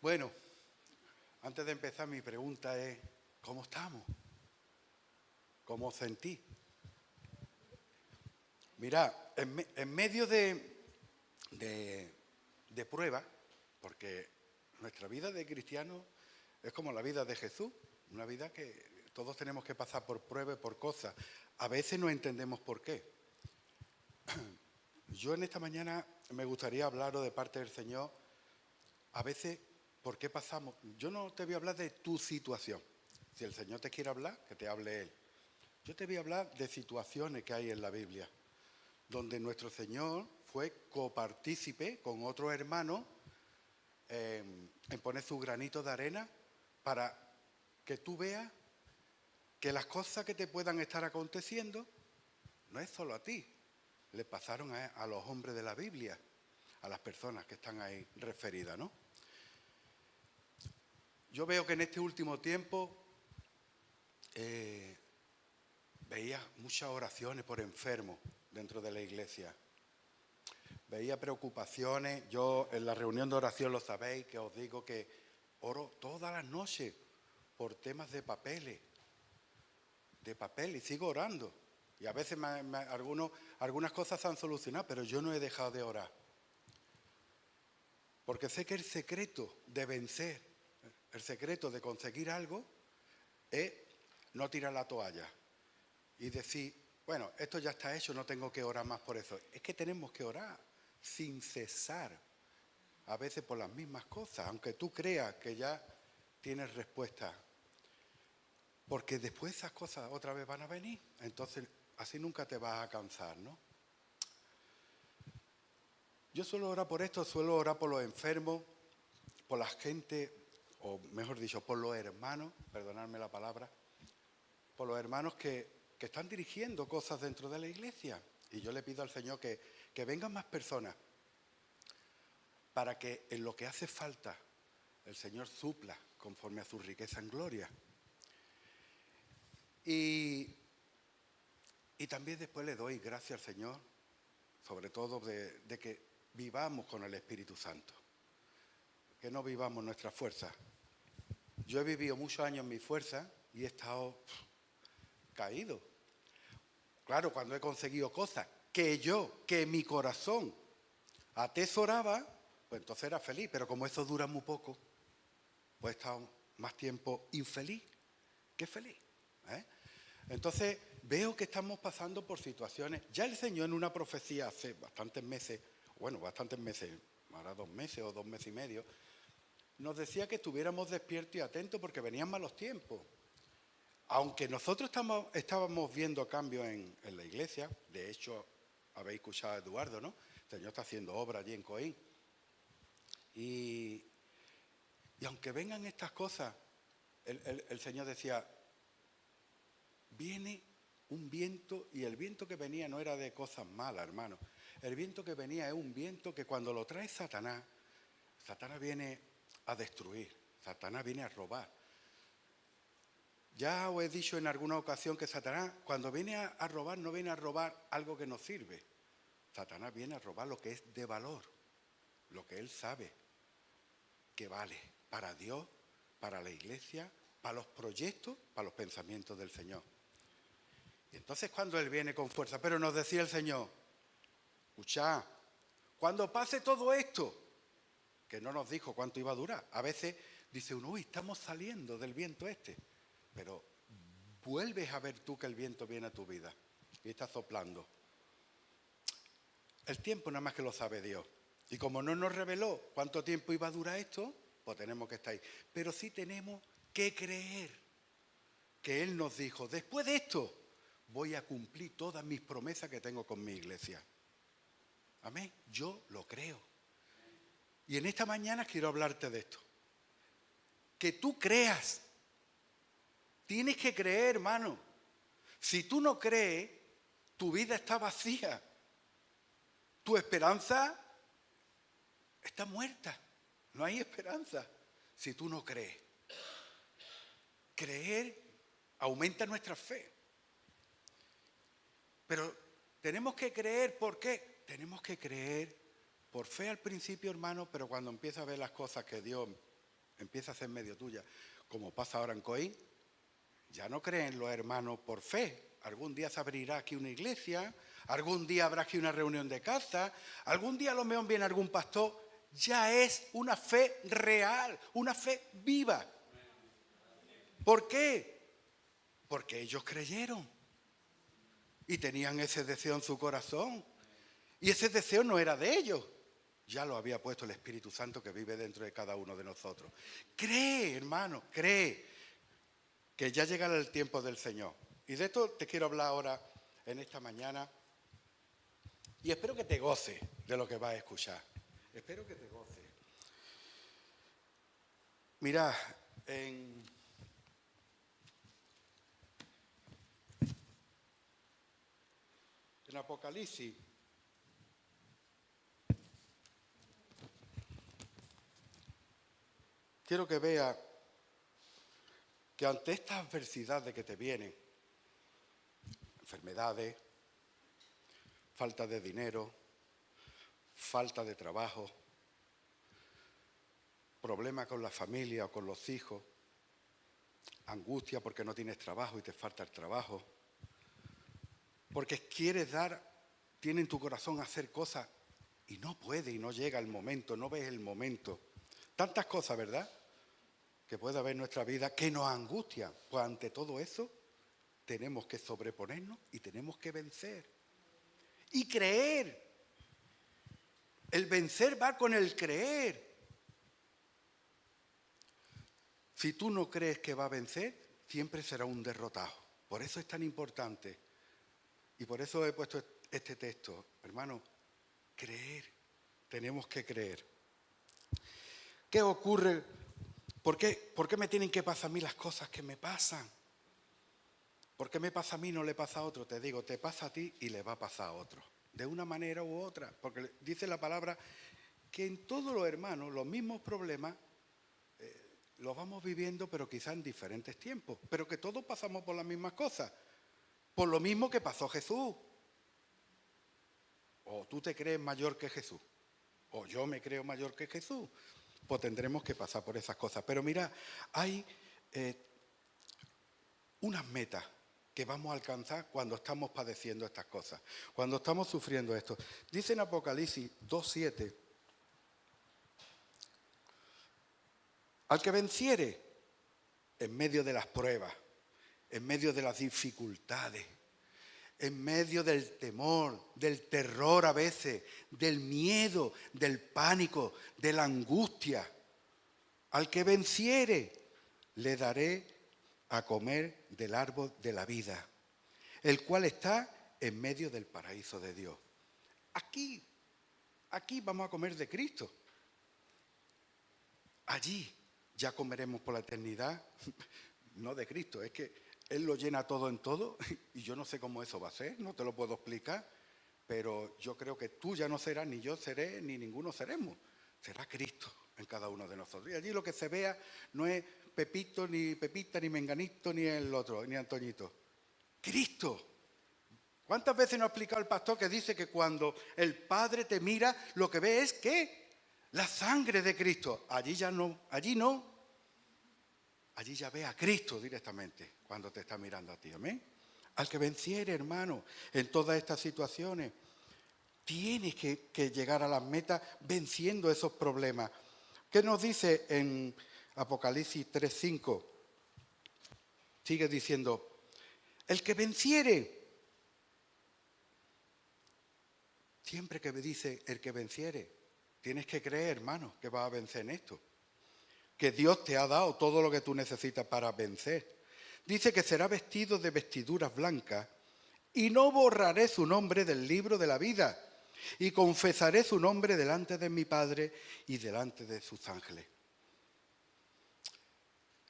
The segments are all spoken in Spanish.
Bueno, antes de empezar mi pregunta es, ¿cómo estamos? ¿Cómo os sentís? Mirad, en medio de pruebas, porque nuestra vida de cristiano es como la vida de Jesús, una vida que todos tenemos que pasar por pruebas, por cosas. A veces no entendemos por qué. Yo en esta mañana me gustaría hablaros de parte del Señor, a veces, ¿por qué pasamos? Yo no te voy a hablar de tu situación. Si el Señor te quiere hablar, que te hable Él. Yo te voy a hablar de situaciones que hay en la Biblia, donde nuestro Señor fue copartícipe con otro hermano en poner su granito de arena para que tú veas que las cosas que te puedan estar aconteciendo no es solo a ti, le pasaron a los hombres de la Biblia, a las personas que están ahí referidas, ¿no? Yo veo que en este último tiempo veía muchas oraciones por enfermos dentro de la iglesia. Veía preocupaciones. Yo en la reunión de oración lo sabéis, que os digo que oro todas las noches por temas de papel, y sigo orando. Y a veces algunas cosas se han solucionado, pero yo no he dejado de orar. Porque sé que el secreto de vencer, el secreto de conseguir algo, es no tirar la toalla y decir, bueno, esto ya está hecho, no tengo que orar más por eso. Es que tenemos que orar sin cesar, a veces por las mismas cosas, aunque tú creas que ya tienes respuesta. Porque después esas cosas otra vez van a venir, entonces así nunca te vas a cansar, ¿no? Yo suelo orar por esto, suelo orar por los enfermos, por la gente, o mejor dicho, por los hermanos, perdonadme la palabra, por los hermanos que están dirigiendo cosas dentro de la iglesia. Y yo le pido al Señor que vengan más personas para que en lo que hace falta el Señor supla conforme a su riqueza en gloria. Y también después le doy gracias al Señor, sobre todo de que vivamos con el Espíritu Santo, que no vivamos nuestras fuerzas. Yo he vivido muchos años en mi fuerza y he estado caído. Claro, cuando he conseguido cosas que mi corazón atesoraba, pues entonces era feliz, pero como eso dura muy poco, pues he estado más tiempo infeliz que feliz. Entonces veo que estamos pasando por situaciones. Ya el Señor en una profecía hace bastantes meses, ahora 2 meses o 2 meses y medio, nos decía que estuviéramos despiertos y atentos porque venían malos tiempos. Aunque nosotros estábamos viendo cambios en la iglesia, de hecho habéis escuchado a Eduardo, ¿no? El Señor está haciendo obra allí en Coín. Y aunque vengan estas cosas, el Señor decía, viene un viento, y el viento que venía no era de cosas malas, hermano. El viento que venía es un viento que cuando lo trae Satanás viene a destruir, Satanás viene a robar. Ya os he dicho en alguna ocasión que Satanás, cuando viene a robar, no viene a robar algo que nos sirve. Satanás viene a robar lo que es de valor, lo que él sabe que vale para Dios, para la iglesia, para los proyectos, para los pensamientos del Señor. Y entonces cuando él viene con fuerza, pero nos decía el Señor, escuchad, cuando pase todo esto, que no nos dijo cuánto iba a durar, a veces dice uno, uy, estamos saliendo del viento este, pero vuelves a ver tú que el viento viene a tu vida y está soplando. El tiempo nada más que lo sabe Dios. Y como no nos reveló cuánto tiempo iba a durar esto, pues tenemos que estar ahí. Pero sí tenemos que creer que Él nos dijo, después de esto, voy a cumplir todas mis promesas que tengo con mi iglesia. Amén. Yo lo creo. Y en esta mañana quiero hablarte de esto. Que tú creas. Tienes que creer, hermano. Si tú no crees, tu vida está vacía. Tu esperanza está muerta. No hay esperanza si tú no crees. Creer aumenta nuestra fe. Pero tenemos que creer, ¿por qué? Tenemos que creer por fe al principio, hermano, pero cuando empieza a ver las cosas que Dios empieza a ser medio tuya, como pasa ahora en Coín. Ya no creen los hermanos por fe. Algún día se abrirá aquí una iglesia, algún día habrá aquí una reunión de casa, algún día a lo mejor viene algún pastor. Ya es una fe real, una fe viva. ¿Por qué? Porque ellos creyeron y tenían ese deseo en su corazón. Y ese deseo no era de ellos. Ya lo había puesto el Espíritu Santo que vive dentro de cada uno de nosotros. Cree, hermano, cree que ya llegará el tiempo del Señor. Y de esto te quiero hablar ahora en esta mañana. Y espero que te goces de lo que vas a escuchar. Espero que te goces. Mira, en Apocalipsis, quiero que veas que ante estas adversidades que te vienen, enfermedades, falta de dinero, falta de trabajo, problemas con la familia o con los hijos, angustia porque no tienes trabajo y te falta el trabajo, porque quieres dar, tiene en tu corazón hacer cosas y no puede y no llega el momento, no ves el momento. Tantas cosas, ¿verdad?, que puede haber en nuestra vida que nos angustian. Pues ante todo eso tenemos que sobreponernos y tenemos que vencer. Y creer. El vencer va con el creer. Si tú no crees que va a vencer, siempre será un derrotado. Por eso es tan importante. Y por eso he puesto este texto. Hermano, creer. Tenemos que creer. ¿Qué ocurre? ¿Por qué me tienen que pasar a mí las cosas que me pasan? ¿Por qué me pasa a mí y no le pasa a otro? Te digo, te pasa a ti y le va a pasar a otro. De una manera u otra. Porque dice la palabra que en todos los hermanos los mismos problemas los vamos viviendo, pero quizás en diferentes tiempos. Pero que todos pasamos por las mismas cosas. Por lo mismo que pasó Jesús. O tú te crees mayor que Jesús. O yo me creo mayor que Jesús. Pues tendremos que pasar por esas cosas. Pero mira, hay unas metas que vamos a alcanzar cuando estamos padeciendo estas cosas, cuando estamos sufriendo esto. Dice en Apocalipsis 2:7, al que venciere en medio de las pruebas, en medio de las dificultades, en medio del temor, del terror a veces, del miedo, del pánico, de la angustia, al que venciere le daré a comer del árbol de la vida, el cual está en medio del paraíso de Dios. Aquí vamos a comer de Cristo. Allí ya comeremos por la eternidad, no de Cristo, es que Él lo llena todo en todo y yo no sé cómo eso va a ser, no te lo puedo explicar, pero yo creo que tú ya no serás, ni yo seré, ni ninguno seremos, será Cristo en cada uno de nosotros. Y allí lo que se vea no es Pepito, ni Pepita, ni Menganito, ni el otro, ni Antoñito. Cristo. ¿Cuántas veces nos ha explicado el pastor que dice que cuando el Padre te mira, lo que ve es ¿qué? La sangre de Cristo. Allí ya no, allí no. Allí ya ve a Cristo directamente cuando te está mirando a ti. Amén. Al que venciere, hermano, en todas estas situaciones, tienes que llegar a las metas venciendo esos problemas. ¿Qué nos dice en Apocalipsis 3:5? Sigue diciendo, el que venciere, siempre que me dice el que venciere, tienes que creer, hermano, que vas a vencer en esto. Que Dios te ha dado todo lo que tú necesitas para vencer. Dice que será vestido de vestiduras blancas y no borraré su nombre del libro de la vida y confesaré su nombre delante de mi Padre y delante de sus ángeles.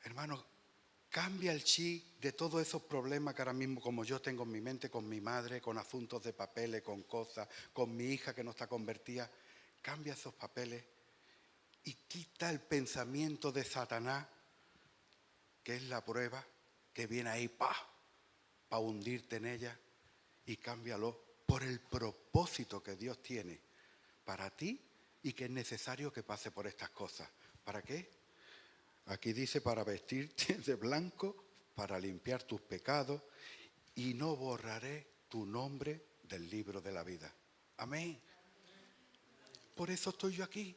Hermano, cambia el chip de todos esos problemas que ahora mismo, como yo tengo en mi mente, con mi madre, con asuntos de papeles, con cosas, con mi hija que no está convertida. Cambia esos papeles y quita el pensamiento de Satanás, que es la prueba, que viene ahí para hundirte en ella, y cámbialo por el propósito que Dios tiene para ti y que es necesario que pase por estas cosas. ¿Para qué? Aquí dice para vestirte de blanco, para limpiar tus pecados y no borraré tu nombre del libro de la vida. Amén. Por eso estoy yo aquí.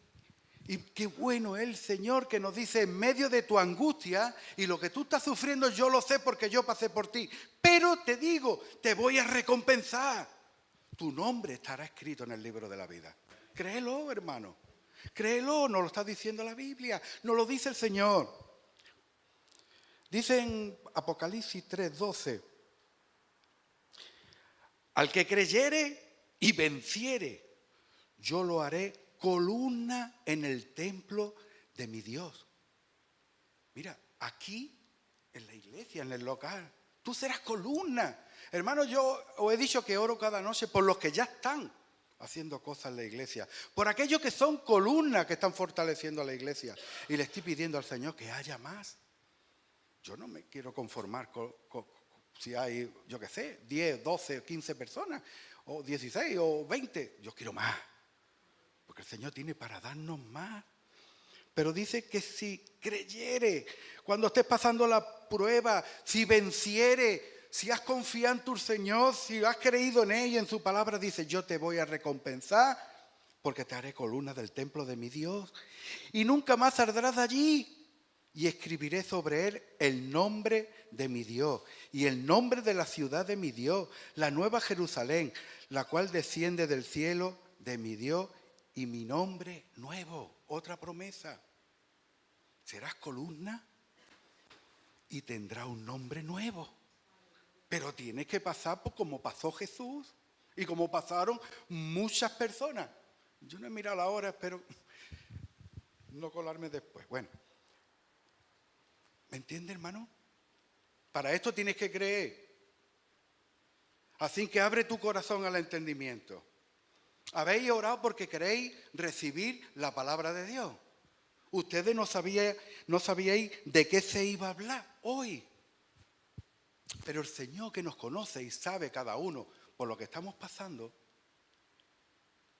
Y qué bueno es el Señor que nos dice en medio de tu angustia y lo que tú estás sufriendo yo lo sé porque yo pasé por ti. Pero te digo, te voy a recompensar. Tu nombre estará escrito en el libro de la vida. Créelo, hermano. Créelo, nos lo está diciendo la Biblia, nos lo dice el Señor. Dice en Apocalipsis 3:12, al que creyere y venciere, yo lo haré columna en el templo de mi Dios. Mira, aquí, en la iglesia, en el local, tú serás columna. Hermano, yo os he dicho que oro cada noche por los que ya están haciendo cosas en la iglesia, por aquellos que son columnas que están fortaleciendo a la iglesia. Y le estoy pidiendo al Señor que haya más. Yo no me quiero conformar si hay, yo qué sé, 10, 12, 15 personas, o 16 o 20. Yo quiero más, porque el Señor tiene para darnos más. Pero dice que si creyere, cuando estés pasando la prueba, si venciere, si has confiado en tu Señor, si has creído en Él y en su palabra, dice, yo te voy a recompensar porque te haré columna del templo de mi Dios y nunca más saldrás de allí. Y escribiré sobre él el nombre de mi Dios y el nombre de la ciudad de mi Dios, la nueva Jerusalén, la cual desciende del cielo de mi Dios y mi nombre nuevo. Otra promesa. Serás columna y tendrá un nombre nuevo. Pero tienes que pasar por como pasó Jesús y como pasaron muchas personas. Yo no he mirado la hora, espero no colarme después. Bueno, ¿me entiende, hermano? Para esto tienes que creer. Así que abre tu corazón al entendimiento. Habéis orado porque queréis recibir la palabra de Dios. Ustedes no sabíais de qué se iba a hablar hoy. Pero el Señor que nos conoce y sabe cada uno por lo que estamos pasando,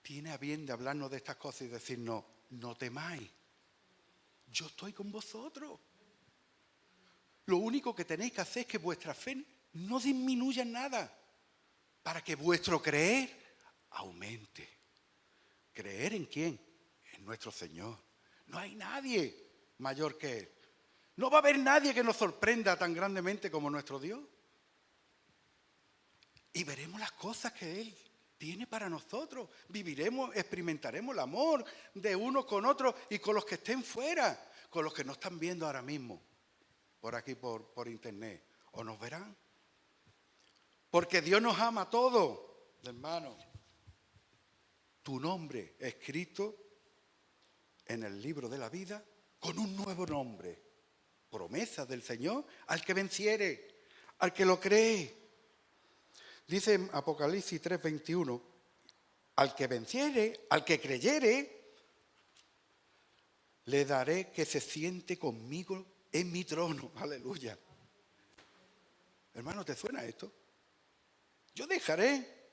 tiene a bien de hablarnos de estas cosas y decirnos, no temáis, yo estoy con vosotros. Lo único que tenéis que hacer es que vuestra fe no disminuya en nada, para que vuestro creer aumente. ¿Creer en quién? En nuestro Señor. No hay nadie mayor que Él. No va a haber nadie que nos sorprenda tan grandemente como nuestro Dios. Y veremos las cosas que Él tiene para nosotros. Viviremos, experimentaremos el amor de unos con otros y con los que estén fuera, con los que no están viendo ahora mismo, por aquí, por internet. ¿O nos verán? Porque Dios nos ama a todos, hermano. Tu nombre escrito en el libro de la vida con un nuevo nombre. Promesa del Señor al que venciere, al que lo cree. Dice en Apocalipsis 3:21, al que venciere, al que creyere, le daré que se siente conmigo en mi trono. Aleluya. Hermano, ¿te suena esto? Yo dejaré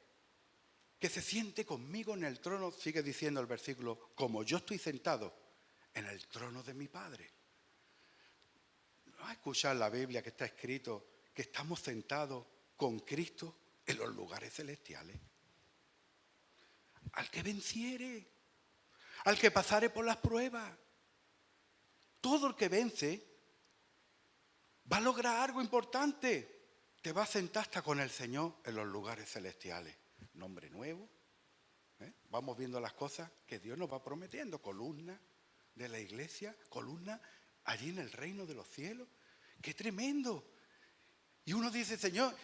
que se siente conmigo en el trono, sigue diciendo el versículo, como yo estoy sentado en el trono de mi Padre. ¿No has escuchado en la Biblia que está escrito que estamos sentados con Cristo en los lugares celestiales? Al que venciere, al que pasare por las pruebas. Todo el que vence va a lograr algo importante. Te va a sentar hasta con el Señor en los lugares celestiales. Nombre nuevo. Vamos viendo las cosas que Dios nos va prometiendo. Columna de la iglesia, columna allí en el reino de los cielos. ¡Qué tremendo! Y uno dice, Señor,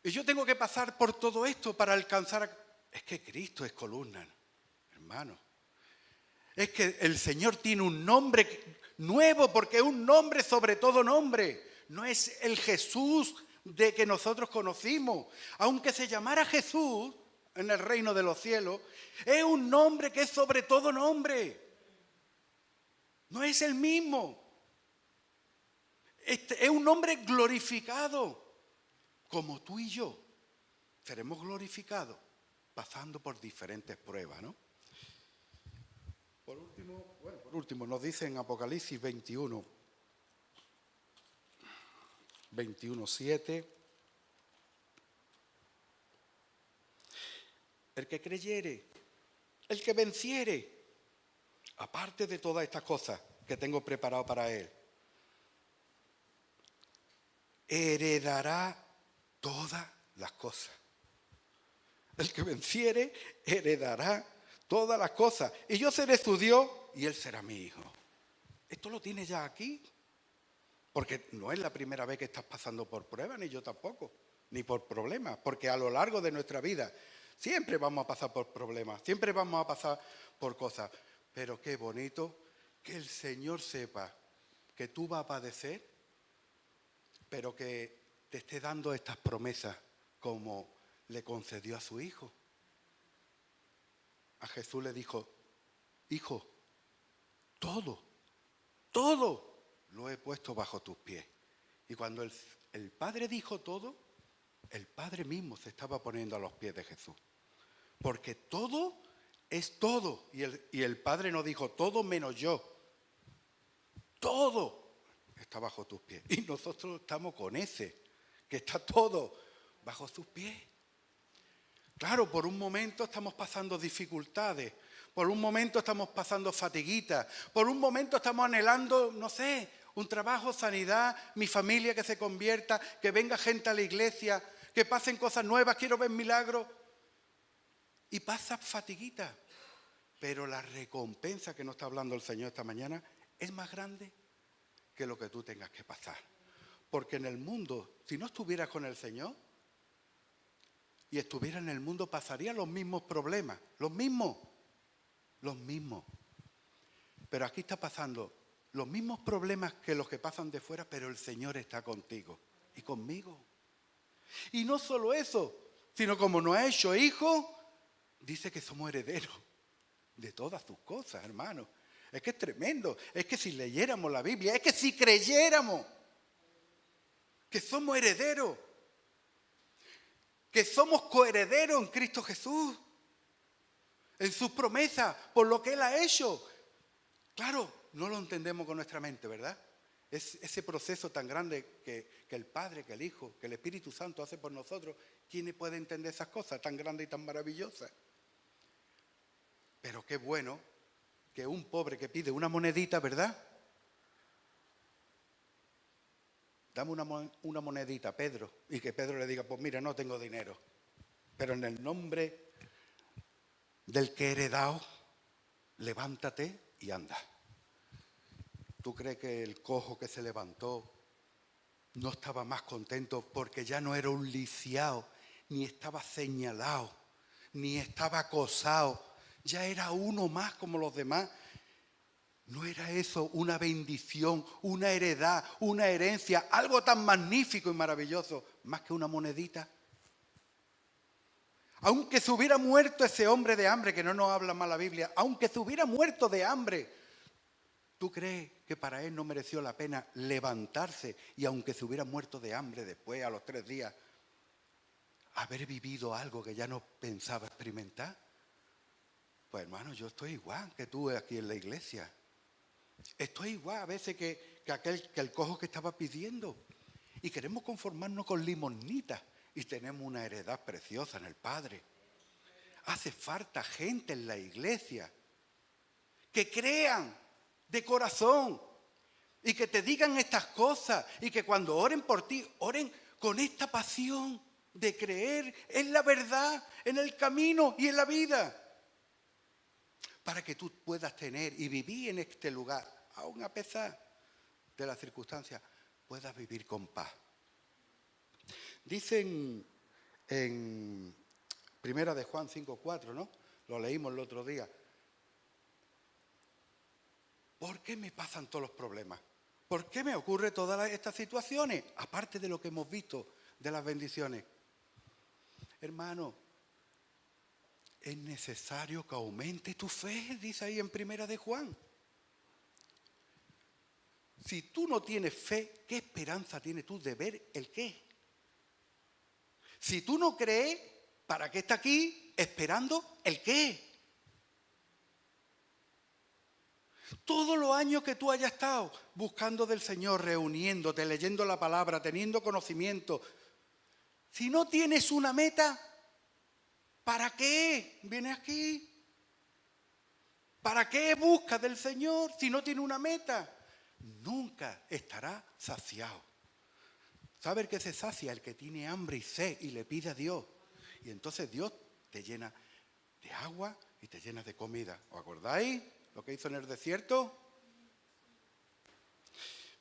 y yo tengo que pasar por todo esto para alcanzar. Es que Cristo es columna, hermano. Es que el Señor tiene un nombre nuevo porque es un nombre sobre todo nombre. No es el Jesús de que nosotros conocimos. Aunque se llamara Jesús en el reino de los cielos, es un nombre que es sobre todo nombre. No es el mismo. Es un nombre glorificado. Como tú y yo seremos glorificados pasando por diferentes pruebas, ¿no? Por último, nos dice en Apocalipsis 21, 7, el que creyere, el que venciere, aparte de todas estas cosas que tengo preparado para él, heredará todas las cosas. El que venciere heredará todas las cosas. Y yo seré su Dios y él será mi hijo. Esto lo tienes ya aquí. Porque no es la primera vez que estás pasando por pruebas, ni yo tampoco, ni por problemas. Porque a lo largo de nuestra vida siempre vamos a pasar por problemas, siempre vamos a pasar por cosas. Pero qué bonito que el Señor sepa que tú vas a padecer, pero que te esté dando estas promesas como le concedió a su hijo. A Jesús le dijo: hijo, todo lo he puesto bajo tus pies. Y cuando el Padre dijo todo, el Padre mismo se estaba poniendo a los pies de Jesús. Porque todo es todo. Y el Padre no dijo todo menos yo. Todo está bajo tus pies. Y nosotros estamos con ese, que está todo bajo sus pies. Claro, por un momento estamos pasando dificultades, por un momento estamos pasando fatiguitas, por un momento estamos anhelando, no sé, un trabajo, sanidad, mi familia que se convierta, que venga gente a la iglesia, que pasen cosas nuevas, quiero ver milagros. Y pasas fatiguitas, pero la recompensa que nos está hablando el Señor esta mañana es más grande que lo que tú tengas que pasar. Porque en el mundo, si no estuvieras con el Señor y estuviera en el mundo, pasarían los mismos problemas, los mismos. Pero aquí está pasando los mismos problemas que los que pasan de fuera, pero el Señor está contigo y conmigo. Y no solo eso, sino como nos ha hecho hijos, dice que somos herederos de todas sus cosas, hermanos. Es que es tremendo, es que si leyéramos la Biblia, es que si creyéramos que somos herederos, que somos coherederos en Cristo Jesús, en sus promesas, por lo que Él ha hecho. Claro, no lo entendemos con nuestra mente, ¿verdad? Es ese proceso tan grande que el Padre, que el Hijo, que el Espíritu Santo hace por nosotros. ¿Quién puede entender esas cosas tan grandes y tan maravillosas? Pero qué bueno que un pobre que pide una monedita, ¿verdad? Dame una monedita, Pedro, y que Pedro le diga: pues mira, no tengo dinero, pero en el nombre del que he heredado, levántate y anda. ¿Tú crees que el cojo que se levantó no estaba más contento porque ya no era un lisiado, ni estaba señalado, ni estaba acosado? Ya era uno más como los demás. ¿No era eso una bendición, una heredad, una herencia, algo tan magnífico y maravilloso, más que una monedita? Aunque se hubiera muerto ese hombre de hambre, que no nos habla más la Biblia, aunque se hubiera muerto de hambre, ¿tú crees que para él no mereció la pena levantarse y, aunque se hubiera muerto de hambre después, a los 3 días, haber vivido algo que ya no pensaba experimentar? Pues hermano, yo estoy igual que tú aquí en la iglesia. Estoy igual a veces que el cojo que estaba pidiendo. Y queremos conformarnos con limosnitas y tenemos una heredad preciosa en el Padre. Hace falta gente en la iglesia que crean de corazón y que te digan estas cosas y que cuando oren por ti, oren con esta pasión de creer en la verdad, en el camino y en la vida, para que tú puedas tener y vivir en este lugar, aun a pesar de las circunstancias, puedas vivir con paz. Dicen en Primera de Juan 5:4, ¿no? Lo leímos el otro día. ¿Por qué me pasan todos los problemas? ¿Por qué me ocurren todas estas situaciones? Aparte de lo que hemos visto de las bendiciones. Hermano, es necesario que aumente tu fe, dice ahí en Primera de Juan. Si tú no tienes fe, ¿qué esperanza tienes tú de ver el qué? Si tú no crees, ¿para qué está aquí esperando el qué? Todos los años que tú hayas estado buscando del Señor, reuniéndote, leyendo la palabra, teniendo conocimiento, si no tienes una meta, ¿para qué vienes aquí? ¿Para qué buscas del Señor si no tiene una meta? Nunca estará saciado. ¿Sabe el que se sacia? El que tiene hambre y sed y le pide a Dios. Y entonces Dios te llena de agua y te llena de comida. ¿Os acordáis lo que hizo en el desierto?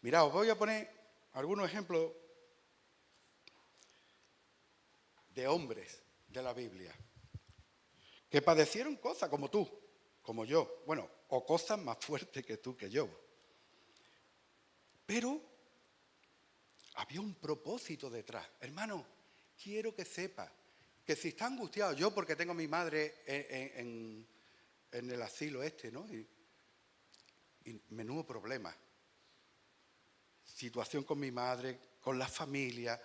Mirad, os voy a poner algunos ejemplos de hombres de la Biblia que padecieron cosas como tú, como yo. Bueno, o cosas más fuertes que tú, que yo. Pero había un propósito detrás. Hermano, quiero que sepa que si está angustiado, yo porque tengo a mi madre en el asilo ¿no? Y menudo problema. Situación con mi madre, con la familia,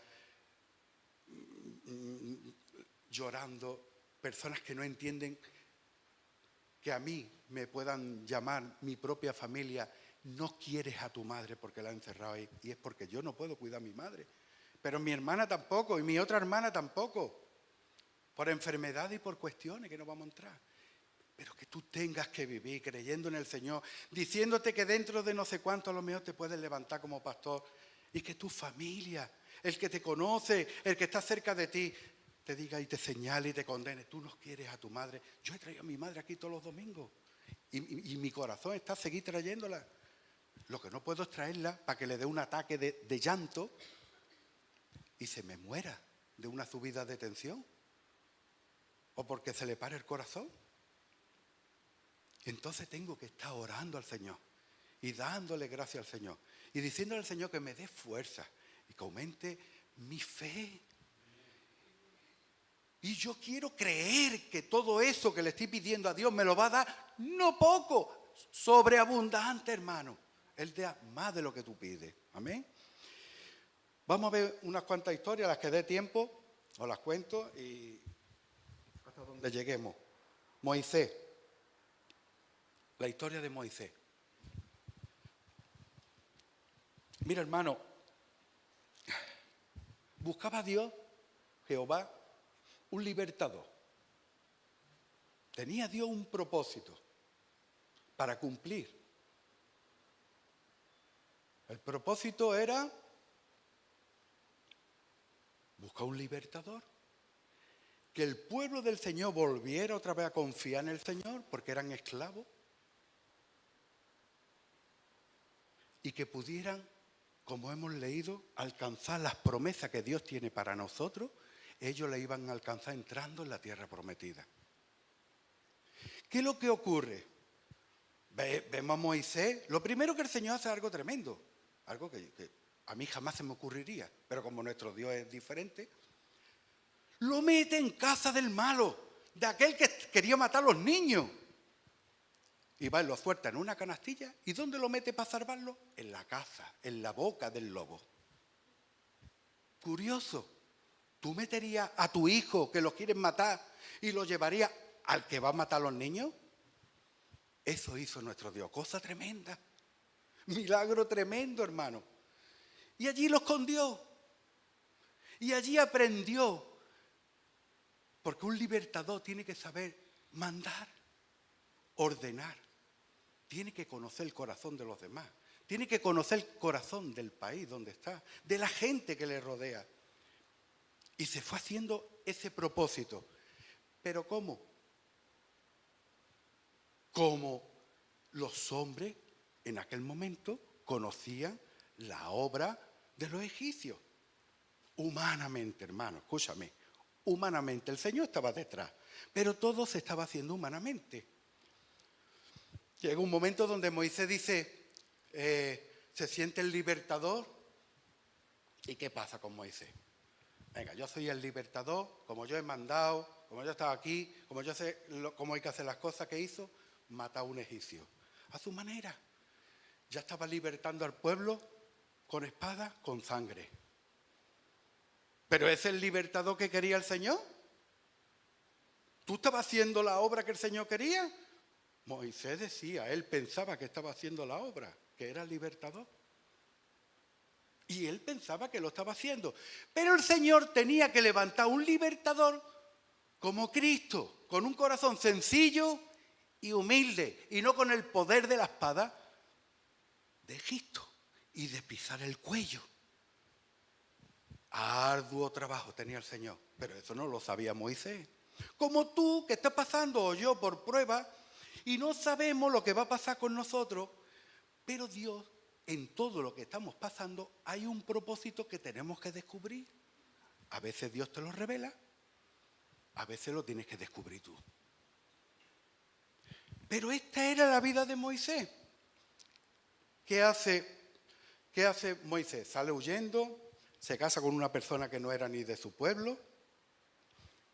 llorando, personas que no entienden que a mí me puedan llamar mi propia familia. No quieres a tu madre porque la ha encerrado ahí, y es porque yo no puedo cuidar a mi madre. Pero mi hermana tampoco, y mi otra hermana tampoco, por enfermedad y por cuestiones que no vamos a entrar. Pero que tú tengas que vivir creyendo en el Señor, diciéndote que dentro de no sé cuánto a lo mejor te puedes levantar como pastor, y que tu familia, el que te conoce, el que está cerca de ti, te diga y te señale y te condene. Tú no quieres a tu madre. Yo he traído a mi madre aquí todos los domingos, y mi corazón está a seguir trayéndola. Lo que no puedo es traerla para que le dé un ataque de llanto y se me muera de una subida de tensión, o porque se le pare el corazón. Entonces tengo que estar orando al Señor y dándole gracias al Señor y diciéndole al Señor que me dé fuerza y que aumente mi fe. Y yo quiero creer que todo eso que le estoy pidiendo a Dios me lo va a dar, no poco, sobreabundante, hermano. Él da más de lo que tú pides. Amén. Vamos a ver unas cuantas historias, las que dé tiempo, os las cuento y hasta donde lleguemos. Moisés. La historia de Moisés. Mira, hermano, buscaba a Dios, Jehová, un libertador. Tenía Dios un propósito para cumplir. El propósito era buscar un libertador. Que el pueblo del Señor volviera otra vez a confiar en el Señor porque eran esclavos. Y que pudieran, como hemos leído, alcanzar las promesas que Dios tiene para nosotros. Ellos la iban a alcanzar entrando en la tierra prometida. ¿Qué es lo que ocurre? Vemos a Moisés. Lo primero que el Señor hace es algo tremendo. Algo que a mí jamás se me ocurriría. Pero como nuestro Dios es diferente, lo mete en casa del malo, de aquel que quería matar a los niños. Y va y lo suelta en una canastilla. ¿Y dónde lo mete para salvarlo? En la casa, en la boca del lobo. Curioso. ¿Tú meterías a tu hijo que lo quieren matar y lo llevarías al que va a matar a los niños? Eso hizo nuestro Dios. Cosa tremenda. Milagro tremendo, hermano. Y allí lo escondió. Y allí aprendió. Porque un libertador tiene que saber mandar, ordenar. Tiene que conocer el corazón de los demás. Tiene que conocer el corazón del país donde está, de la gente que le rodea. Y se fue haciendo ese propósito. ¿Pero cómo? Como los hombres en aquel momento conocían la obra de los egipcios. Humanamente, hermano, escúchame. Humanamente, el Señor estaba detrás, pero todo se estaba haciendo humanamente. Llega un momento donde Moisés dice, se siente el libertador. ¿Y qué pasa con Moisés? Venga, yo soy el libertador, como yo he mandado, como yo he estado aquí, como yo sé cómo hay que hacer las cosas que hizo, mata a un egipcio. A su manera. Ya estaba libertando al pueblo con espada, con sangre. ¿Pero es el libertador que quería el Señor? ¿Tú estabas haciendo la obra que el Señor quería? Moisés decía, él pensaba que estaba haciendo la obra, que era libertador. Y él pensaba que lo estaba haciendo. Pero el Señor tenía que levantar un libertador como Cristo, con un corazón sencillo y humilde, y no con el poder de la espada de Egipto y de pisar el cuello. Arduo trabajo tenía el Señor, pero eso no lo sabía Moisés. Como tú, que estás pasando, o yo, por prueba, y no sabemos lo que va a pasar con nosotros, pero Dios, en todo lo que estamos pasando, hay un propósito que tenemos que descubrir. A veces Dios te lo revela, a veces lo tienes que descubrir tú. Pero esta era la vida de Moisés. ¿Qué hace Moisés? Sale huyendo, se casa con una persona que no era ni de su pueblo,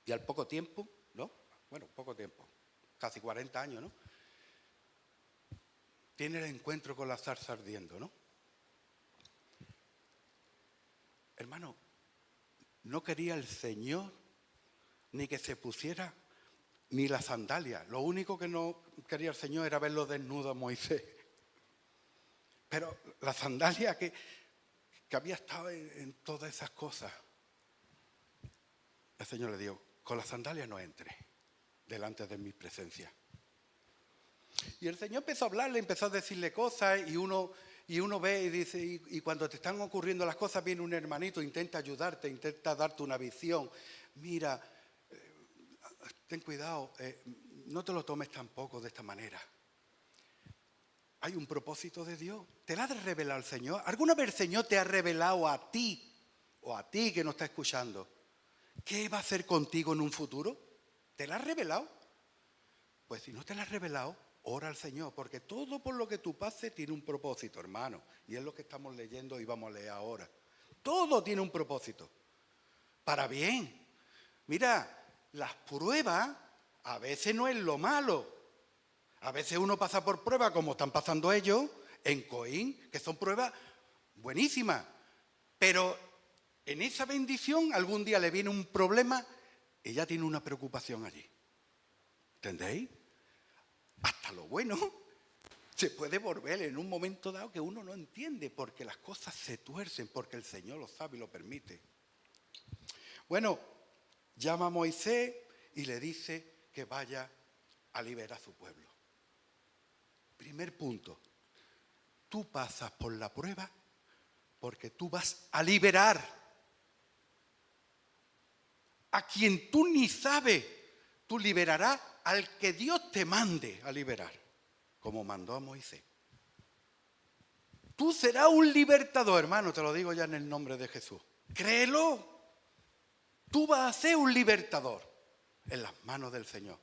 y al poco tiempo, ¿no? Bueno, poco tiempo, casi 40 años, ¿no? Tiene el encuentro con la zarza ardiendo, ¿no? Hermano, no quería el Señor ni que se pusiera ni la sandalia. Lo único que no quería el Señor era verlo desnudo a Moisés. Pero la sandalia que había estado en todas esas cosas. El Señor le dijo, con la sandalia no entre delante de mi presencia. Y el Señor empezó a hablarle, empezó a decirle cosas y uno ve y dice, y cuando te están ocurriendo las cosas viene un hermanito, intenta ayudarte, intenta darte una visión. Mira, ten cuidado, no te lo tomes tampoco de esta manera. Hay un propósito de Dios. ¿Te lo ha revelado el Señor? ¿Alguna vez el Señor te ha revelado a ti, o a ti que nos está escuchando, qué va a hacer contigo en un futuro? ¿Te lo ha revelado? Pues si no te lo ha revelado, ora al Señor, porque todo por lo que tú pases tiene un propósito, hermano. Y es lo que estamos leyendo y vamos a leer ahora. Todo tiene un propósito. Para bien. Mira, las pruebas a veces no es lo malo. A veces uno pasa por pruebas como están pasando ellos en Coín, que son pruebas buenísimas. Pero en esa bendición algún día le viene un problema y ya tiene una preocupación allí. ¿Entendéis? Hasta lo bueno se puede volver en un momento dado que uno no entiende porque las cosas se tuercen, porque el Señor lo sabe y lo permite. Bueno, llama a Moisés y le dice que vaya a liberar a su pueblo. Primer punto, tú pasas por la prueba porque tú vas a liberar a quien tú ni sabes. Tú liberarás al que Dios te mande a liberar, como mandó a Moisés. Tú serás un libertador, hermano, te lo digo ya en el nombre de Jesús. Créelo. Tú vas a ser un libertador en las manos del Señor.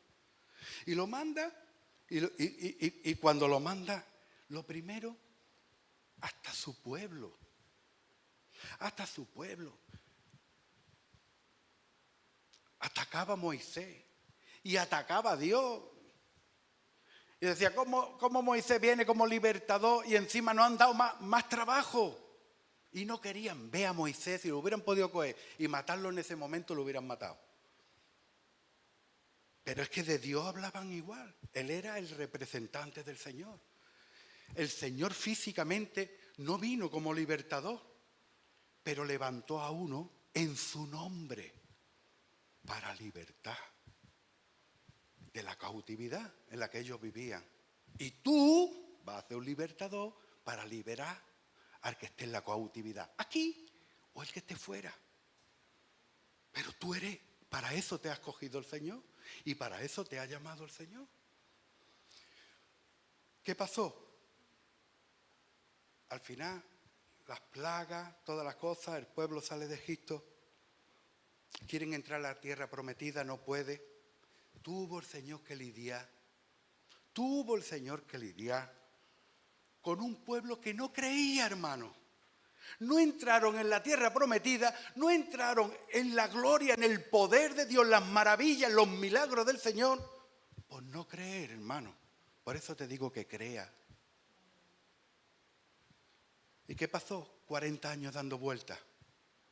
Y lo manda, y cuando lo manda, lo primero, hasta su pueblo. Hasta su pueblo. Atacaba a Moisés y atacaba a Dios. Y decía, ¿cómo Moisés viene como libertador y encima nos han dado más trabajo? Y no querían ver a Moisés, si lo hubieran podido coger y matarlo en ese momento, lo hubieran matado. Pero es que de Dios hablaban igual. Él era el representante del Señor. El Señor físicamente no vino como libertador, pero levantó a uno en su nombre para libertad de la cautividad en la que ellos vivían. Y tú vas a ser un libertador para liberar al que esté en la cautividad, aquí o el que esté fuera. Pero tú eres, para eso te ha escogido el Señor y para eso te ha llamado el Señor. ¿Qué pasó? Al final, las plagas, todas las cosas, el pueblo sale de Egipto, quieren entrar a la tierra prometida, no puede. Tuvo el Señor que lidiar con un pueblo que no creía, hermano. No entraron en la tierra prometida, no entraron en la gloria, en el poder de Dios, las maravillas, los milagros del Señor, por no creer, hermano. Por eso te digo que crea. ¿Y qué pasó? 40 años dando vueltas.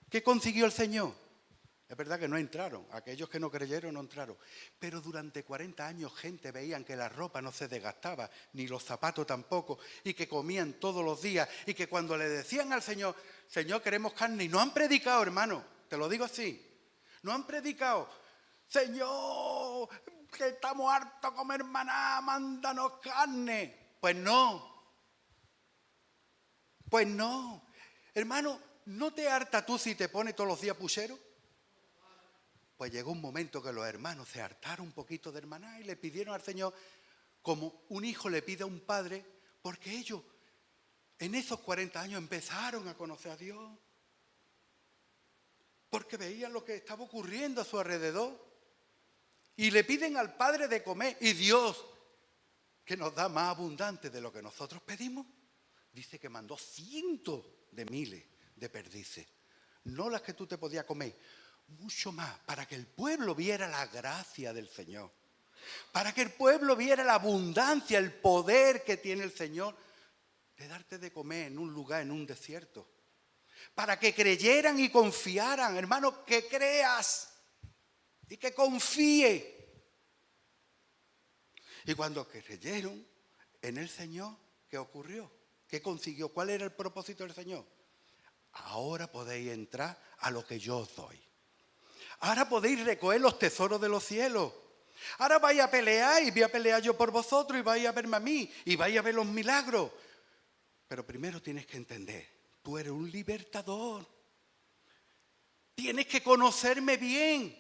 ¿Qué consiguió el Señor? Es verdad que no entraron, aquellos que no creyeron no entraron. Pero durante 40 años gente veían que la ropa no se desgastaba, ni los zapatos tampoco, y que comían todos los días, y que cuando le decían al Señor, Señor, queremos carne, y no han predicado, hermano, te lo digo así, no han predicado, Señor, que estamos hartos de comer maná, mándanos carne. Pues no, hermano, ¿no te harta tú si te pones todos los días puchero? Pues llegó un momento que los hermanos se hartaron un poquito del maná y le pidieron al Señor, como un hijo le pide a un padre, porque ellos en esos 40 años empezaron a conocer a Dios, porque veían lo que estaba ocurriendo a su alrededor, y le piden al Padre de comer, y Dios, que nos da más abundante de lo que nosotros pedimos, dice que mandó cientos de miles de perdices, no las que tú te podías comer, mucho más, para que el pueblo viera la gracia del Señor, para que el pueblo viera la abundancia, el poder que tiene el Señor de darte de comer en un lugar, en un desierto, para que creyeran y confiaran, hermano, que creas y que confíe. Y cuando creyeron en el Señor, ¿qué ocurrió? ¿Qué consiguió? ¿Cuál era el propósito del Señor? Ahora podéis entrar a lo que yo os doy. Ahora podéis recoger los tesoros de los cielos. Ahora vais a pelear y voy a pelear yo por vosotros y vais a verme a mí y vais a ver los milagros. Pero primero tienes que entender, tú eres un libertador. Tienes que conocerme bien.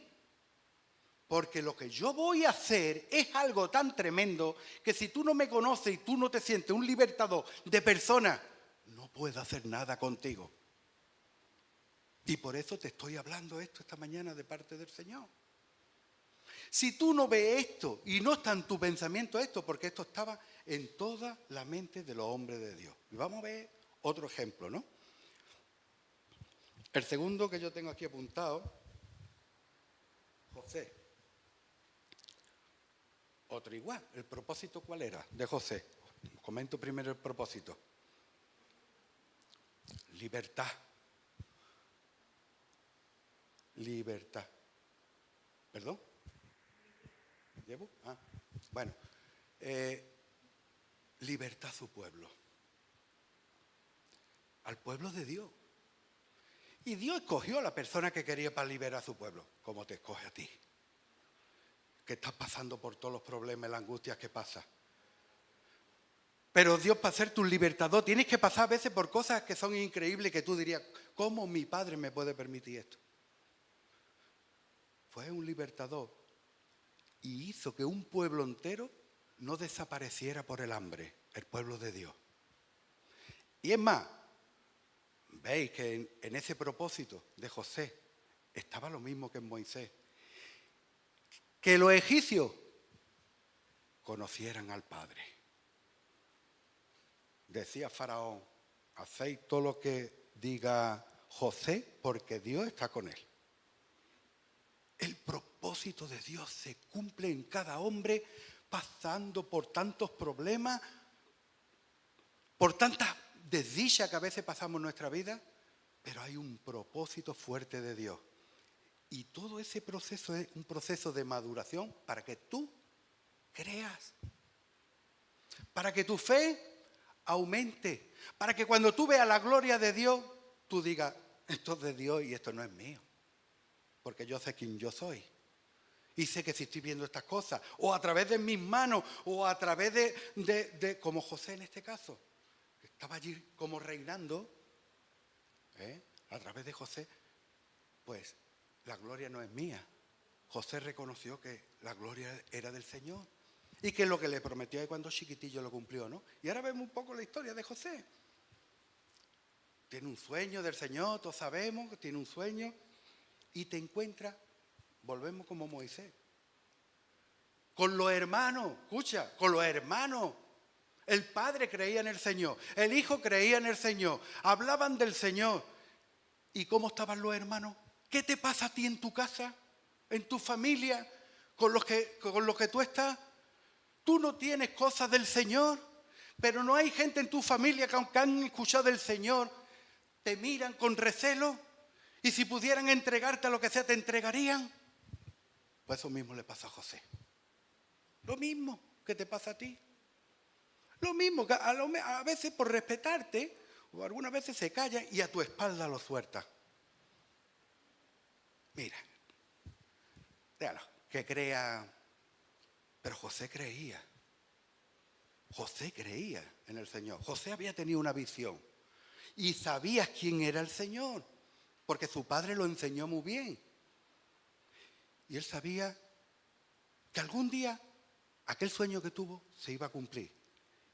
Porque lo que yo voy a hacer es algo tan tremendo que si tú no me conoces y tú no te sientes un libertador de personas, no puedo hacer nada contigo. Y por eso te estoy hablando esto esta mañana de parte del Señor. Si tú no ves esto y no está en tu pensamiento esto, porque esto estaba en toda la mente de los hombres de Dios. Y vamos a ver otro ejemplo, ¿no? El segundo que yo tengo aquí apuntado, José. Otro igual. ¿El propósito cuál era de José? Comento primero el propósito. Libertad. Libertad. ¿Perdón? ¿Llevo? Bueno. Libertad a su pueblo. Al pueblo de Dios. Y Dios escogió a la persona que quería para liberar a su pueblo, como te escoge a ti. Que estás pasando por todos los problemas y las angustias que pasas. Pero Dios, para ser tu libertador, tienes que pasar a veces por cosas que son increíbles, que tú dirías, ¿cómo mi padre me puede permitir esto? Fue un libertador y hizo que un pueblo entero no desapareciera por el hambre, el pueblo de Dios. Y es más, veis que en ese propósito de José estaba lo mismo que en Moisés. Que los egipcios conocieran al Padre. Decía Faraón, hacéis todo lo que diga José porque Dios está con él. El propósito de Dios se cumple en cada hombre pasando por tantos problemas, por tantas desdichas que a veces pasamos en nuestra vida, pero hay un propósito fuerte de Dios. Y todo ese proceso es un proceso de maduración para que tú creas, para que tu fe aumente, para que cuando tú veas la gloria de Dios, tú digas, esto es de Dios y esto no es mío, porque yo sé quién yo soy. Y sé que si estoy viendo estas cosas, o a través de mis manos, o a través de como José en este caso, que estaba allí como reinando, a través de José, pues la gloria no es mía. José reconoció que la gloria era del Señor y que lo que le prometió ahí cuando chiquitillo lo cumplió, ¿no? Y ahora vemos un poco la historia de José. Tiene un sueño del Señor, todos sabemos que tiene un sueño y te encuentra, volvemos como Moisés, con los hermanos, escucha, con los hermanos. El padre creía en el Señor, el hijo creía en el Señor, hablaban del Señor. ¿Y cómo estaban los hermanos? ¿Qué te pasa a ti en tu casa, en tu familia, con los que tú estás? Tú no tienes cosas del Señor, pero no hay gente en tu familia que aunque han escuchado del Señor, te miran con recelo Y si pudieran entregarte a lo que sea, te entregarían. Pues eso mismo le pasa a José. Lo mismo que te pasa a ti. Lo mismo, que a veces por respetarte, o algunas veces se calla y a tu espalda lo suelta. Mira, déjalo, que crea. Pero José creía. José creía en el Señor. José había tenido una visión y sabía quién era el Señor, porque su padre lo enseñó muy bien. Y él sabía que algún día aquel sueño que tuvo se iba a cumplir.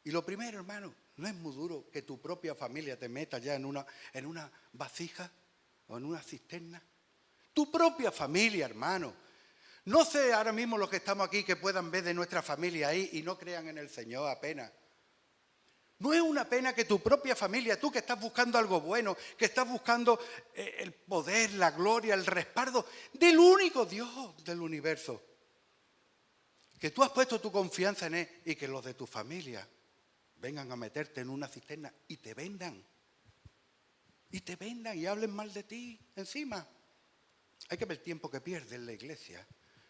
Y lo primero, hermano, no es muy duro que tu propia familia te meta ya en una vasija o en una cisterna. Tu propia familia, hermano. No sé ahora mismo los que estamos aquí que puedan ver de nuestra familia ahí y no crean en el Señor apenas. No es una pena que tu propia familia, tú que estás buscando algo bueno, que estás buscando el poder, la gloria, el respaldo del único Dios del universo, que tú has puesto tu confianza en Él y que los de tu familia vengan a meterte en una cisterna y te vendan. Y hablen mal de ti encima. Hay que ver el tiempo que pierde en la iglesia.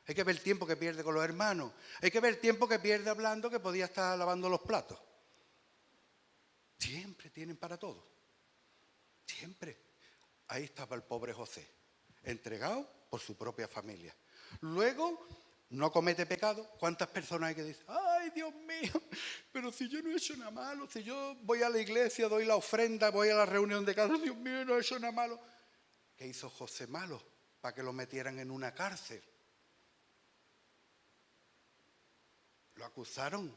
Hay que ver el tiempo que pierde con los hermanos. Hay que ver el tiempo que pierde hablando que podía estar lavando los platos. Siempre tienen para todo. Siempre. Ahí estaba el pobre José, entregado por su propia familia. Luego, no comete pecado. ¿Cuántas personas hay que decir, ay, Dios mío, pero si yo no he hecho nada malo, si yo voy a la iglesia, doy la ofrenda, voy a la reunión de casa, Dios mío, no he hecho nada malo? ¿Qué hizo José malo? Para que lo metieran en una cárcel. Lo acusaron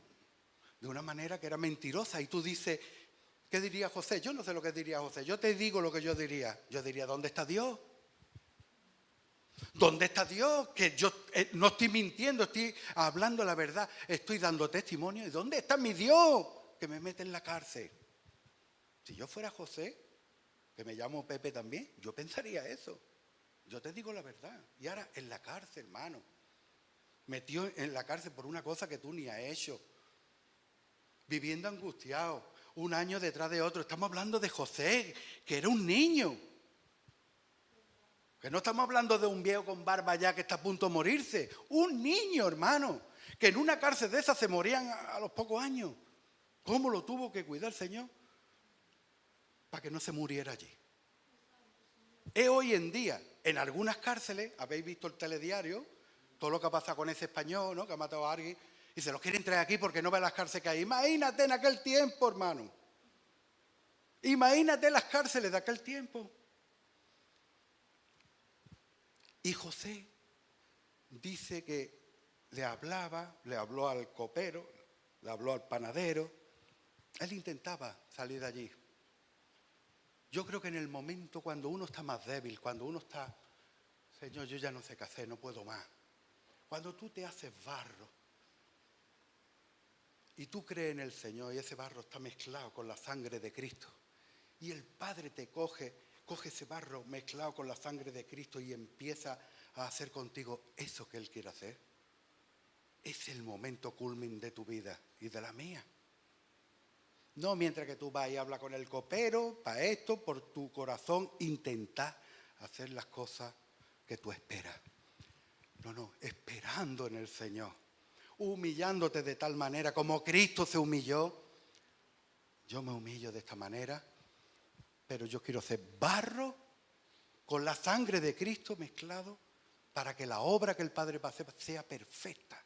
de una manera que era mentirosa. Y tú dices, ¿qué diría José? Yo no sé lo que diría José. Yo te digo lo que yo diría. Yo diría, ¿dónde está Dios? ¿Dónde está Dios? Que yo no estoy mintiendo, estoy hablando la verdad, estoy dando testimonio. ¿Y dónde está mi Dios? Que me mete en la cárcel. Si yo fuera José, que me llamo Pepe también, yo pensaría eso. Yo te digo la verdad. Y ahora en la cárcel, hermano. Metió en la cárcel por una cosa que tú ni has hecho. Viviendo angustiado, un año detrás de otro. Estamos hablando de José, que era un niño. Que no estamos hablando de un viejo con barba ya que está a punto de morirse. Un niño, hermano, que en una cárcel de esas se morían a los pocos años. ¿Cómo lo tuvo que cuidar el Señor? Para que no se muriera allí. Es hoy en día, en algunas cárceles, habéis visto el telediario, todo lo que ha pasado con ese español, ¿no?, que ha matado a alguien, y se los quieren traer aquí porque no ve las cárceles que hay. Imagínate en aquel tiempo, hermano. Imagínate las cárceles de aquel tiempo. Y José dice que le habló al copero, le habló al panadero. Él intentaba salir de allí. Yo creo que en el momento cuando uno está más débil, cuando uno está, Señor, yo ya no sé qué hacer, no puedo más. Cuando tú te haces barro y tú crees en el Señor y ese barro está mezclado con la sangre de Cristo y el Padre te coge ese barro mezclado con la sangre de Cristo y empieza a hacer contigo eso que Él quiere hacer, es el momento culmin de tu vida y de la mía. No mientras que tú vas y hablas con el copero, para esto, por tu corazón, intentá hacer las cosas que tú esperas. No, esperando en el Señor, humillándote de tal manera como Cristo se humilló. Yo me humillo de esta manera, pero yo quiero ser barro con la sangre de Cristo mezclado para que la obra que el Padre va a hacer sea perfecta.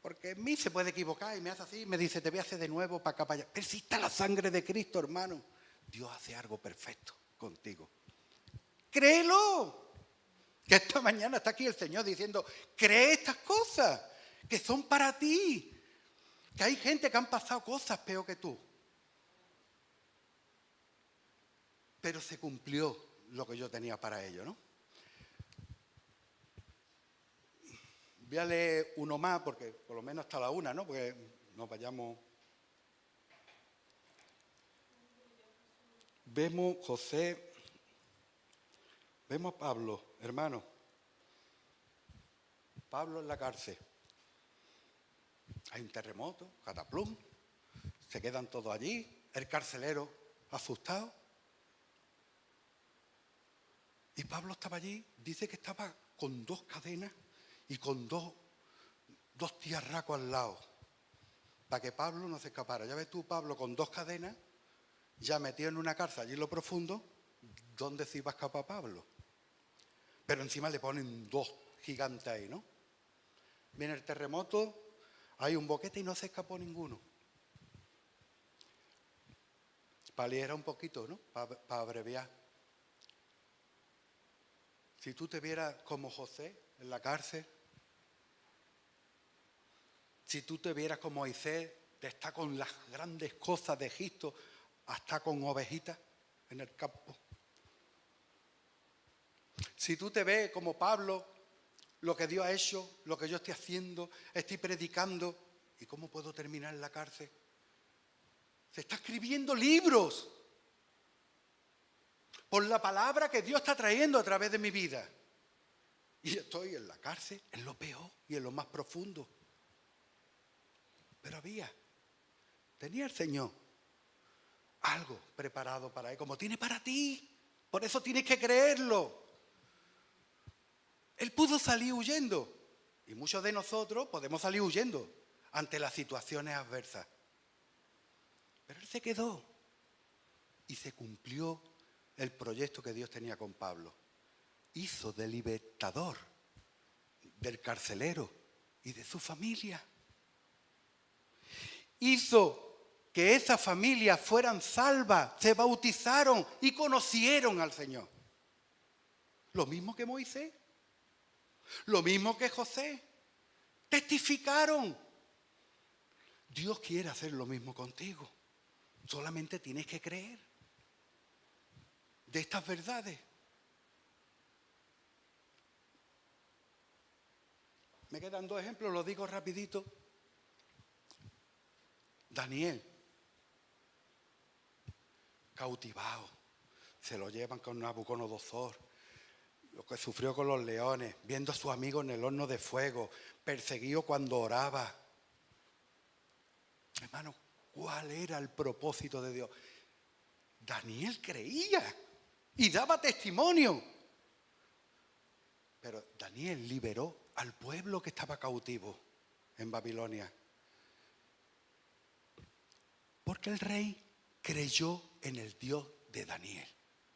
Porque en mí se puede equivocar y me hace así, me dice, te voy a hacer de nuevo para acá, para allá. Pero si está la sangre de Cristo, hermano, Dios hace algo perfecto contigo. Créelo. Que esta mañana está aquí el Señor diciendo, cree estas cosas que son para ti. Que hay gente que han pasado cosas peor que tú. Pero se cumplió lo que yo tenía para ellos, ¿no? Voy a leer uno más, porque por lo menos hasta la una, ¿no? Porque nos vayamos. Vemos José, vemos a Pablo, hermano. Pablo en la cárcel. Hay un terremoto, cataplum, se quedan todos allí, el carcelero asustado. Y Pablo estaba allí, dice que estaba con 2 cadenas y con dos tiarracos al lado, para que Pablo no se escapara. Ya ves tú, Pablo con 2 cadenas, ya metido en una cárcel allí en lo profundo, ¿dónde se iba a escapar Pablo? Pero encima le ponen 2 gigantes ahí, ¿no? Viene el terremoto, hay un boquete y no se escapó ninguno. Paliera un poquito, ¿no? Para abreviar. Si tú te vieras como José en la cárcel, si tú te vieras como Moisés, que está con las grandes cosas de Egipto, hasta con ovejitas en el campo. Si tú te ves como Pablo, lo que Dios ha hecho, lo que yo estoy haciendo, estoy predicando, ¿y cómo puedo terminar en la cárcel? Se está escribiendo libros por la palabra que Dios está trayendo a través de mi vida. Y estoy en la cárcel, en lo peor y en lo más profundo. Pero tenía el Señor algo preparado para él, como tiene para ti. Por eso tienes que creerlo. Él pudo salir huyendo. Y muchos de nosotros podemos salir huyendo ante las situaciones adversas. Pero él se quedó. Y se cumplió el proyecto que Dios tenía con Pablo. Hizo de libertador del carcelero y de su familia. Hizo que esas familias fueran salvas, se bautizaron y conocieron al Señor. Lo mismo que Moisés, lo mismo que José, testificaron. Dios quiere hacer lo mismo contigo. Solamente tienes que creer de estas verdades. Me quedan 2 ejemplos, los digo rapidito. Daniel, cautivado, se lo llevan con Nabucodonosor, lo que sufrió con los leones, viendo a sus amigos en el horno de fuego, perseguido cuando oraba. Hermano, ¿cuál era el propósito de Dios? Daniel creía y daba testimonio. Pero Daniel liberó al pueblo que estaba cautivo en Babilonia. Porque el rey creyó en el Dios de Daniel.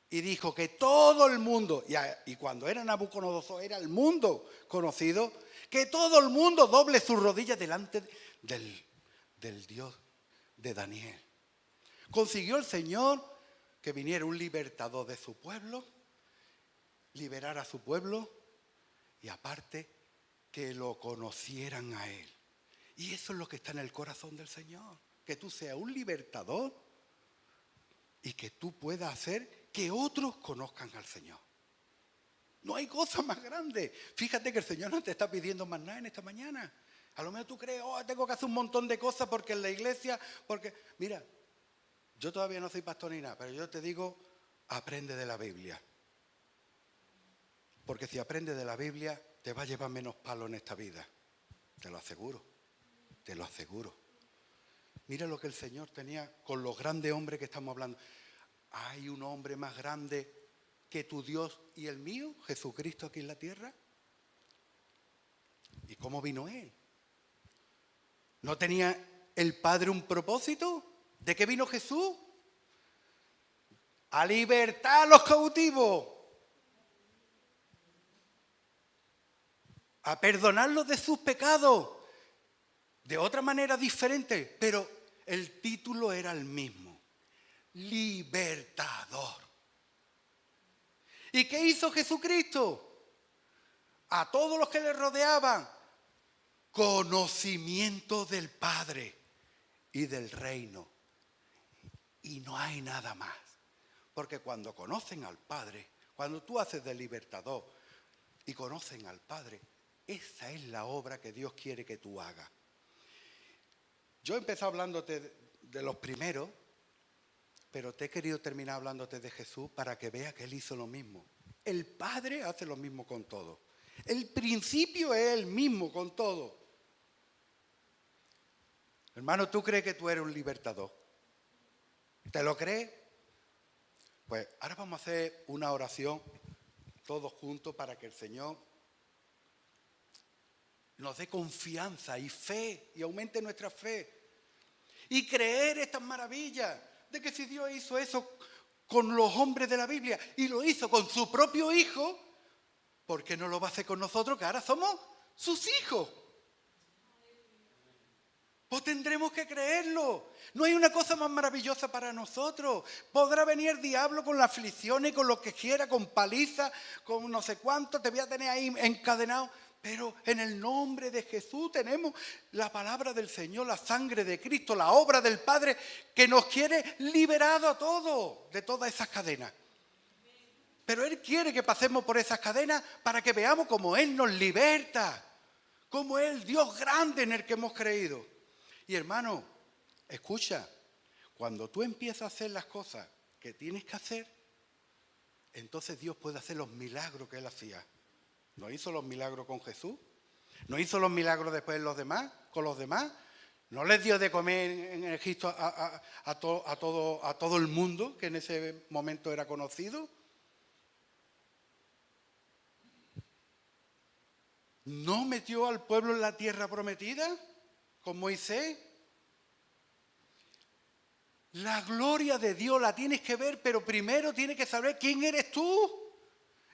Y dijo que todo el mundo, y cuando era Nabucodonosor, era el mundo conocido, que todo el mundo doble sus rodillas delante del Dios de Daniel. Consiguió el Señor que viniera un libertador de su pueblo, liberar a su pueblo y aparte que lo conocieran a Él. Y eso es lo que está en el corazón del Señor. Que tú seas un libertador y que tú puedas hacer que otros conozcan al Señor. No hay cosa más grande. Fíjate que el Señor no te está pidiendo más nada en esta mañana. A lo mejor tú crees, tengo que hacer un montón de cosas porque en la iglesia, porque... Mira, yo todavía no soy pastor ni nada, pero yo te digo, aprende de la Biblia. Porque si aprendes de la Biblia, te va a llevar menos palo en esta vida. Te lo aseguro, te lo aseguro. Mira lo que el Señor tenía con los grandes hombres que estamos hablando. ¿Hay un hombre más grande que tu Dios y el mío, Jesucristo, aquí en la tierra? ¿Y cómo vino Él? ¿No tenía el Padre un propósito? ¿De qué vino Jesús? A libertar a los cautivos. A perdonarlos de sus pecados. De otra manera diferente, pero el título era el mismo. Libertador. ¿Y qué hizo Jesucristo? A todos los que le rodeaban, conocimiento del Padre y del reino. Y no hay nada más. Porque cuando conocen al Padre, cuando tú haces de libertador y conocen al Padre, esa es la obra que Dios quiere que tú hagas. Yo he empezado hablándote de los primeros, pero te he querido terminar hablándote de Jesús para que veas que Él hizo lo mismo. El Padre hace lo mismo con todo. El principio es el mismo con todo. Hermano, ¿tú crees que tú eres un libertador? ¿Te lo crees? Pues ahora vamos a hacer una oración todos juntos para que el Señor nos dé confianza y fe y aumente nuestra fe. Y creer estas maravillas de que si Dios hizo eso con los hombres de la Biblia y lo hizo con su propio Hijo, ¿por qué no lo va a hacer con nosotros que ahora somos sus hijos? Pues tendremos que creerlo. No hay una cosa más maravillosa para nosotros. Podrá venir el diablo con las aflicciones, con lo que quiera, con paliza, con no sé cuánto, te voy a tener ahí encadenado. Pero en el nombre de Jesús tenemos la palabra del Señor, la sangre de Cristo, la obra del Padre que nos quiere liberado a todos de todas esas cadenas. Pero Él quiere que pasemos por esas cadenas para que veamos cómo Él nos liberta, cómo es el Dios grande en el que hemos creído. Y hermano, escucha, cuando tú empiezas a hacer las cosas que tienes que hacer, entonces Dios puede hacer los milagros que Él hacía. ¿No hizo los milagros con Jesús? ¿No hizo los milagros después con los demás? ¿No les dio de comer en Egipto a todo el mundo que en ese momento era conocido? ¿No metió al pueblo en la tierra prometida con Moisés? La gloria de Dios la tienes que ver, pero primero tienes que saber quién eres tú.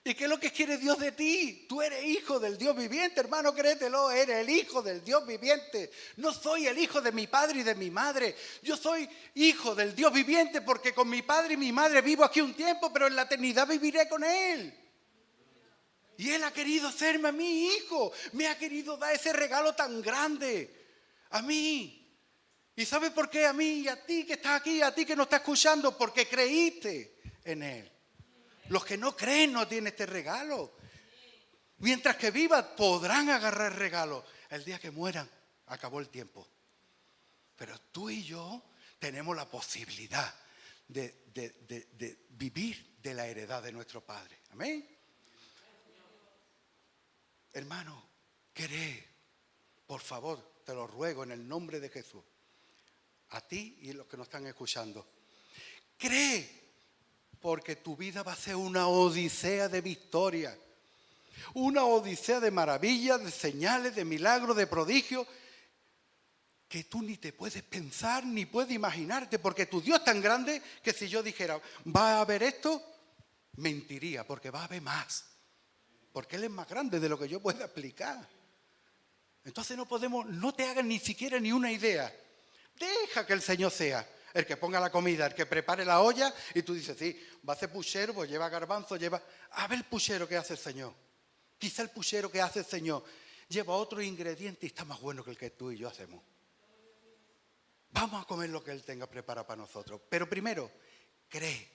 ¿Y qué es lo que quiere Dios de ti? Tú eres hijo del Dios viviente, hermano, créetelo, eres el hijo del Dios viviente. No soy el hijo de mi padre y de mi madre. Yo soy hijo del Dios viviente porque con mi padre y mi madre vivo aquí un tiempo, pero en la eternidad viviré con Él. Y Él ha querido hacerme a mi hijo. Me ha querido dar ese regalo tan grande a mí. ¿Y sabes por qué a mí y a ti que estás aquí, a ti que no estás escuchando? Porque creíste en Él. Los que no creen no tienen este regalo. Mientras que vivan podrán agarrar el regalo. El día que mueran, acabó el tiempo. Pero tú y yo tenemos la posibilidad de vivir de la heredad de nuestro Padre. Amén. Hermano, cree, por favor, te lo ruego en el nombre de Jesús. A ti y los que nos están escuchando. Cree. Porque tu vida va a ser una odisea de victoria, una odisea de maravillas, de señales, de milagros, de prodigios, que tú ni te puedes pensar ni puedes imaginarte, porque tu Dios es tan grande que si yo dijera, ¿va a haber esto? Mentiría, porque va a haber más, porque Él es más grande de lo que yo pueda explicar. Entonces no te hagas ni siquiera ni una idea. Deja que el Señor sea el que ponga la comida, el que prepare la olla, y tú dices, sí, va a hacer puchero, pues lleva garbanzo, a ver el puchero que hace el Señor. Quizá el puchero que hace el Señor lleva otro ingrediente y está más bueno que el que tú y yo hacemos. Vamos a comer lo que Él tenga preparado para nosotros. Pero primero, cree.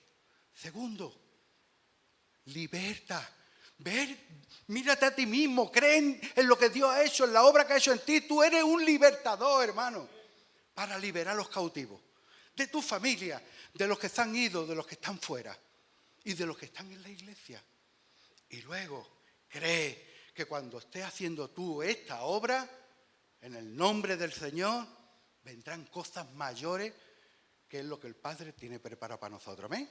Segundo, liberta. Mírate a ti mismo, cree en lo que Dios ha hecho, en la obra que ha hecho en ti. Tú eres un libertador, hermano, para liberar a los cautivos. De tu familia, de los que se han ido, de los que están fuera y de los que están en la iglesia. Y luego cree que cuando estés haciendo tú esta obra, en el nombre del Señor, vendrán cosas mayores que es lo que el Padre tiene preparado para nosotros. ¿Amén?